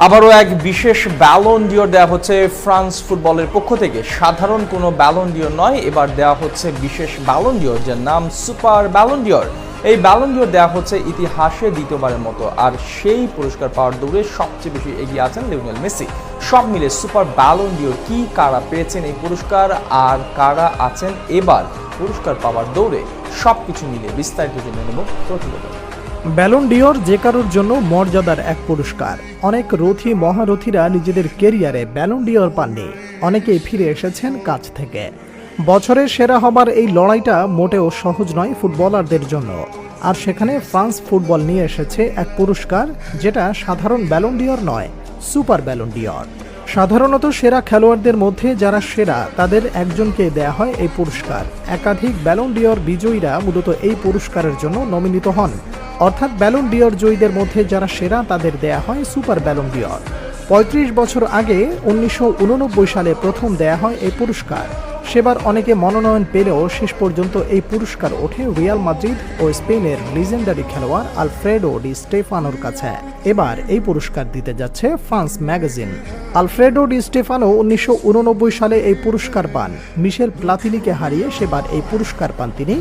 আবারও এক বিশেষ ব্যালন ডিওর দেওয়া হচ্ছে ফ্রান্স ফুটবলের পক্ষ থেকে। সাধারণ কোনো ব্যালন ডিওর নয়, এবার দেওয়া হচ্ছে বিশেষ ব্যালন ডিওর, যার নাম সুপার ব্যালন ডিওর। এই ব্যালন ডিওর দেওয়া হচ্ছে ইতিহাসে দ্বিতীয়বারের মতো, আর সেই পুরস্কার পাওয়ার দৌড়ে সবচেয়ে বেশি এগিয়ে আছেন লিওনেল মেসি। সব মিলে সুপার ব্যালন ডিওর কি, কারা পেয়েছেন এই পুরস্কার আর কারা আছেন এবার পুরস্কার পাওয়ার দৌড়ে, সবকিছু মিলে বিস্তারিত জেনে নেব প্রতিবেদন। ব্যালন ডিওর যে কারোর জন্য মর্যাদার এক পুরস্কার। অনেক রথী মহারথীরা নিজেদের কেরিয়ারে ব্যালন ডিওর পাননি, অনেকেই ফিরে এসেছেন কাছ থেকে। বছরের সেরা হবার এই লড়াইটা মোটেও সহজ নয় ফুটবলারদের জন্য, আর সেখানে ফ্রান্স ফুটবল নিয়ে এসেছে এক পুরস্কার যেটা সাধারণ ব্যালন ডিওর নয়, সুপার ব্যালন ডিওর। সাধারণত সেরা খেলোয়াড়দের মধ্যে যারা সেরা তাদের একজনকে দেয়া হয় এই পুরস্কার। একাধিক ব্যালন ডিওর বিজয়ীরা মূলত এই পুরস্কারের জন্য নমিনিত হন, অর্থাৎ ব্যালন ডিওর জয়ীদের মধ্যে যারা সেরা তাদের দেয়া হয় সুপার ব্যালন ডিওর। ৩৫ বছর আগে ১৯৮৯ সালে প্রথম দেয়া হয় এই পুরস্কার। সেবার অনেকে মনোনয়ন পেলেও শেষ পর্যন্ত এই পুরস্কার ওঠে রিয়াল মাদ্রিদ ও স্পেনের লিজেন্ডারি খেলোয়াড় আলফ্রেডো ডি স্টেফানোর কাছে। এবার এই পুরস্কার দিতে যাচ্ছে France magazine. Alfredo Di Stefano ১৯৮৯ সালে এই পুরস্কার পান। মিশেল প্লাতিনিকে হারিয়ে সেবার এই পুরস্কার পান তিনি।